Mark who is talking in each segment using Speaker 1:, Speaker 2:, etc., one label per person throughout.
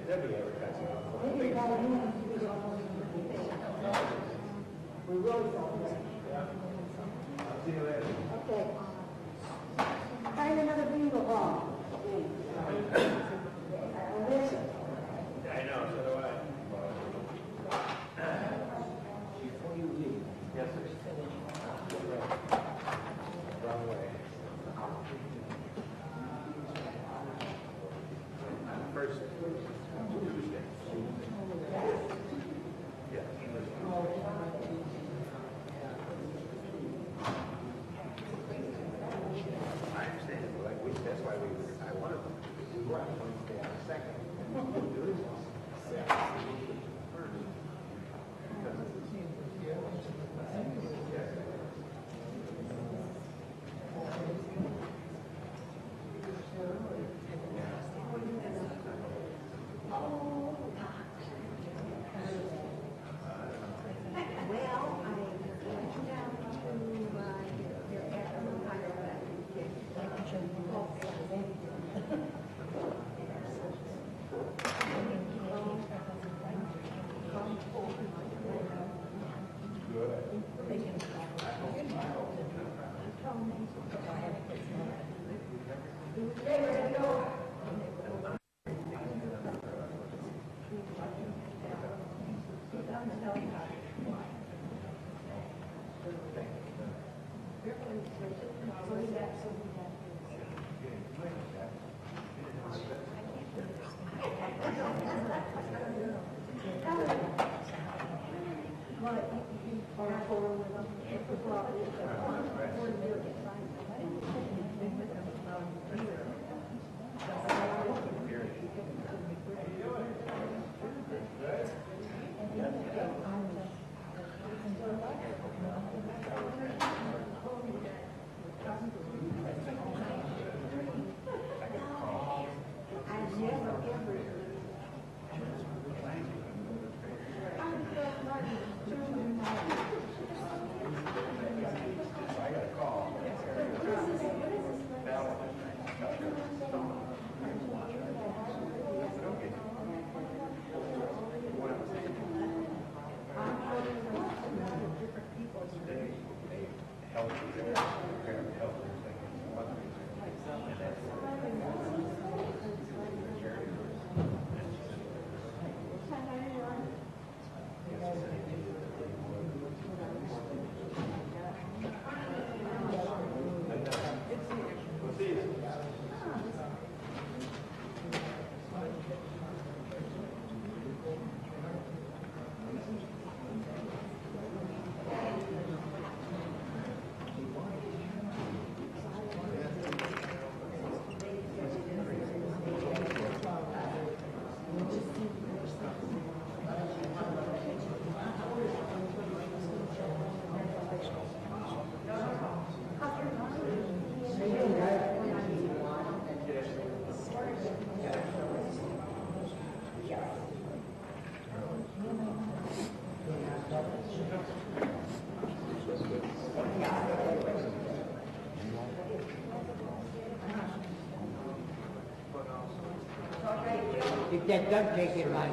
Speaker 1: They'll be advertising.
Speaker 2: We will talk.
Speaker 1: See you later.
Speaker 2: Okay. Find another bingo hall.
Speaker 1: I know, so do I. Before you leave. Yes, sir. Wrong way. First Tuesday. Yeah, English. I understand. Like that's why I wanted them. We were on Wednesday on the second.
Speaker 3: If that does take it right.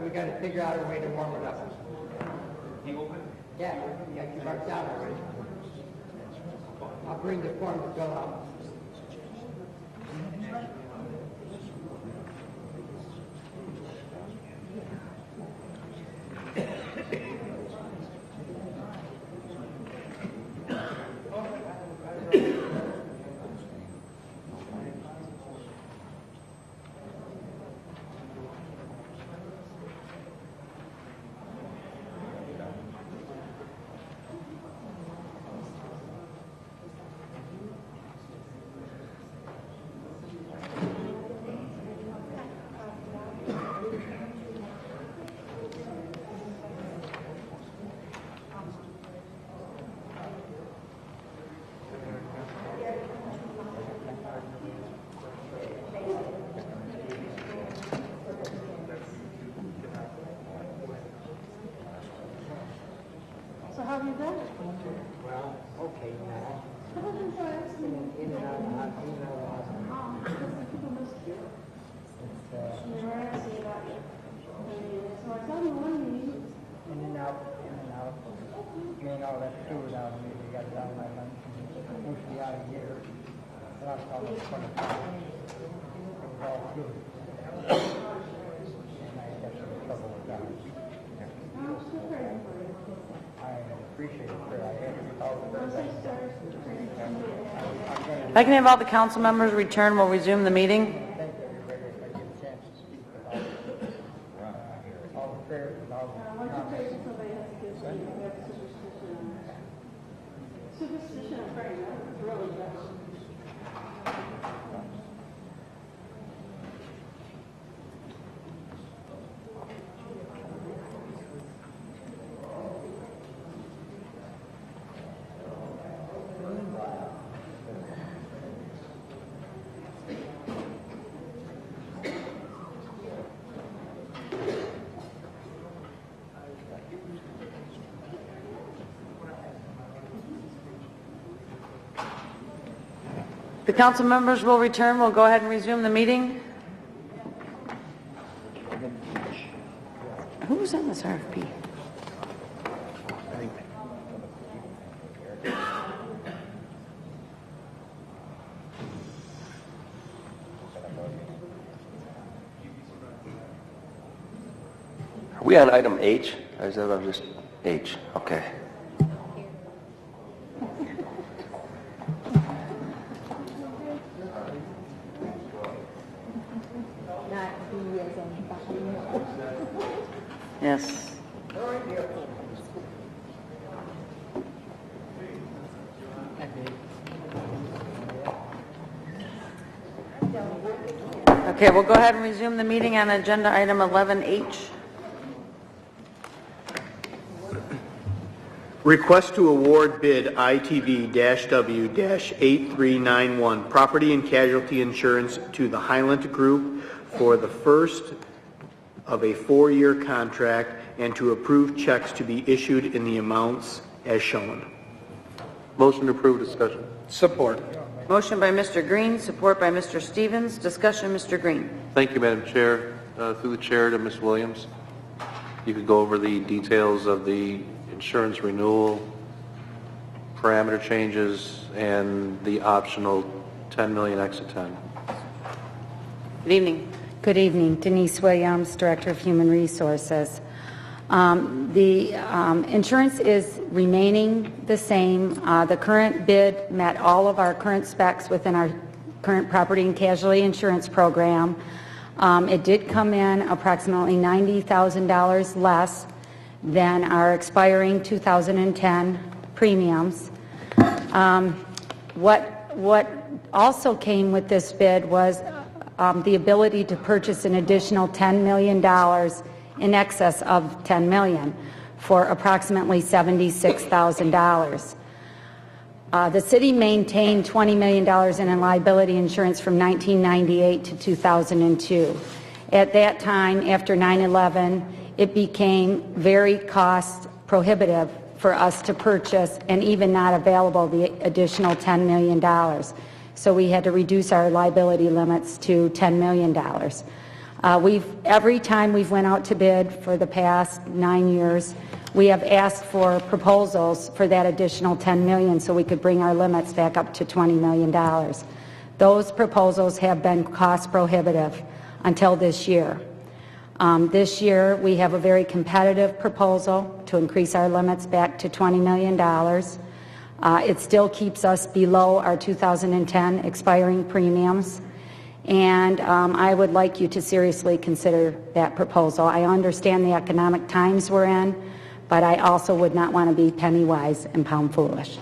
Speaker 3: We got to figure out a way to warm it up. Yeah, you marked out already. I'll bring the form to fill out. money out a year. And I was all this fun. It was all good. And I had some trouble with that. I appreciate it, but I had to be all the
Speaker 4: If I can have all the council members return, we'll resume the meeting.
Speaker 3: thank everybody if I get a chance to speak about all the prayers and all the comments.
Speaker 2: Superstition of praying, that's really bad.
Speaker 4: The council members will return. We'll go ahead and resume the meeting. Who's on this RFP?
Speaker 5: Are we on item H? Or is that just H? Okay.
Speaker 4: Yes. Okay, we'll go ahead and resume the meeting on agenda item 11H.
Speaker 1: Request to award bid ITV-W-8391 Property and Casualty Insurance to the Highland Group for the first of a 4-year contract and to approve checks to be issued in the amounts as shown.
Speaker 5: Motion to approve. Discussion.
Speaker 1: Support.
Speaker 4: Motion by Mr. Green, support by Mr. Stevens. Discussion, Mr. Green.
Speaker 6: Thank you, Madam Chair. Through the chair to Ms. Williams, you could go over the details of the insurance renewal, parameter changes, and the optional 10 million exit 10.
Speaker 4: Good evening.
Speaker 7: Good evening. Denise Williams, Director of Human Resources. The insurance is remaining the same. The current bid met all of our current specs within our current property and casualty insurance program. It did come in approximately $90,000 less than our expiring 2010 premiums. What also came with this bid was the ability to purchase an additional $10 million in excess of $10 million for approximately $76,000. The city maintained $20 million in liability insurance from 1998 to 2002. At that time, after 9/11, it became very cost prohibitive for us to purchase and even not available the additional $10 million. So we had to reduce our liability limits to $10 million. Every time we've went out to bid for the past 9 years, we have asked for proposals for that additional $10 million so we could bring our limits back up to $20 million. Those proposals have been cost prohibitive until this year. This year, we have a very competitive proposal to increase our limits back to $20 million. It still keeps us below our 2010 expiring premiums. And I would like you to seriously consider that proposal. I understand the economic times we're in, but I also would not want to be penny wise and pound foolish.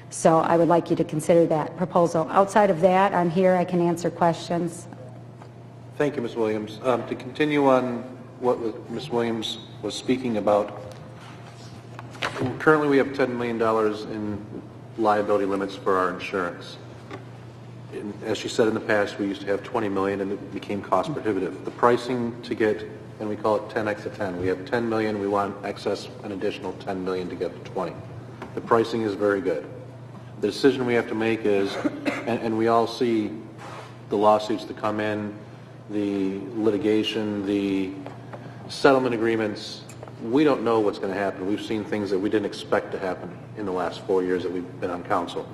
Speaker 7: So I would like you to consider that proposal. Outside of that, I'm here. I can answer questions.
Speaker 6: Thank you, Ms. Williams. To continue on what Ms. Williams was speaking about, currently we have $10 million in liability limits for our insurance. As she said in the past, we used to have $20 million and it became cost prohibitive. The pricing to get, and we call it 10x to 10. We have $10 million, we want excess an additional $10 million to get to 20. The pricing is very good. The decision we have to make is, and we all see the lawsuits that come in, the litigation, the settlement agreements. We don't know what's going to happen. We've seen things that we didn't expect to happen in the last 4 years that we've been on council.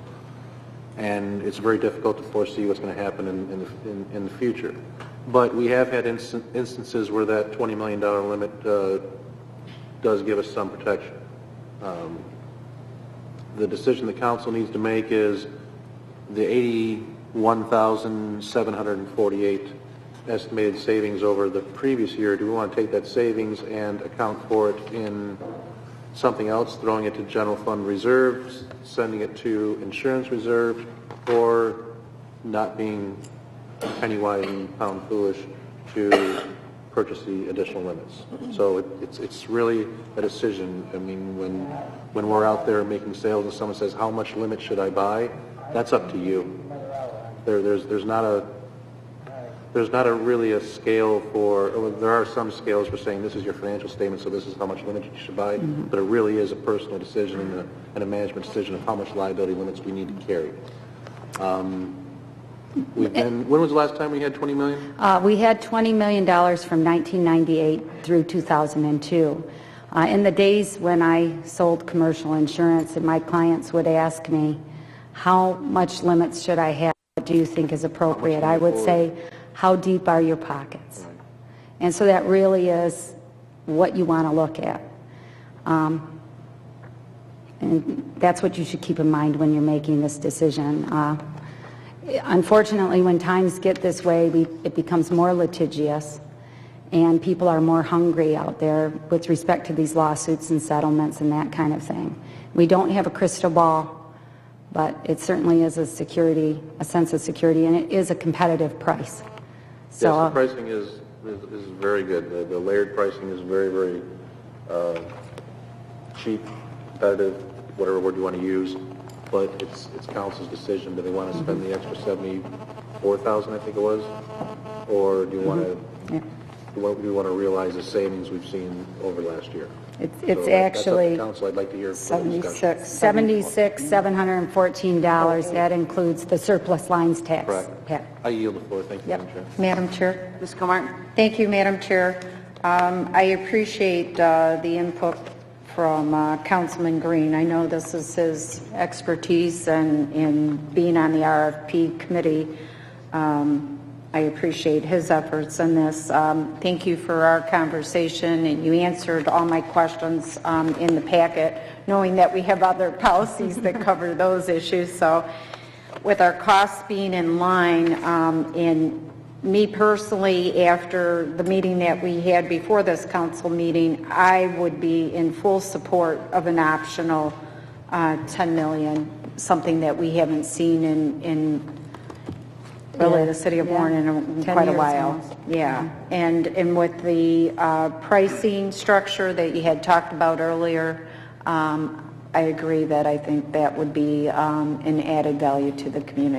Speaker 6: and it's very difficult to foresee what's going to happen in the future. But we have had instances where that $20 million limit does give us some protection. The decision the council needs to make is the $81,748 estimated savings over the previous year. Do we want to take that savings and account for it in something else, throwing it to general fund reserves, sending it to insurance reserve, or not being penny wise and pound foolish to purchase the additional limits? So it's really a decision. I mean, when we're out there making sales and someone says, how much limit should I buy? That's up to you. There's not a really a scale for, there are some scales for saying this is your financial statement, so this is how much limit you should buy, but it really is a personal decision and a management decision of how much liability limits we need to carry. When was the last time we had $20 million?
Speaker 7: We had $20 million from 1998 through 2002. In the days when I sold commercial insurance and my clients would ask me, how much limits should I have? What do you think is appropriate? I would say, how deep are your pockets? Right. And so that really is what you want to look at. And that's what you should keep in mind when you're making this decision. Unfortunately, when times get this way, it becomes more litigious, and people are more hungry out there with respect to these lawsuits and settlements and that kind of thing. We don't have a crystal ball, but it certainly is a security, a sense of security, and it is a competitive price. So,
Speaker 6: yes, the pricing is very good. The layered pricing is very, very cheap, competitive, whatever word you want to use. But it's council's decision. Do they want to spend the extra $74,000, I think it was, or do you want to? Yeah. Do we want to realize the savings we've seen over last year?
Speaker 7: It's so actually
Speaker 6: council. I'd like to hear
Speaker 7: $76,714. That includes the surplus lines tax.
Speaker 6: Correct. I yield the floor. Thank you,
Speaker 8: Yep.
Speaker 6: Madam Chair.
Speaker 8: Madam Chair.
Speaker 4: Ms. Comartin?
Speaker 8: Thank you, Madam Chair. I appreciate the input from Councilman Green. I know this is his expertise, and in being on the RFP committee, I appreciate his efforts in this. Thank you for our conversation, and you answered all my questions in the packet, knowing that we have other policies that cover those issues. So with our costs being in line, in me personally, after the meeting that we had before this council meeting, I would be in full support of an optional $10 million, something that we haven't seen in really the city of Warren in quite a while.
Speaker 7: Almost.
Speaker 8: Yeah, and with the pricing structure that you had talked about earlier, I agree that I think that would be an added value to the community.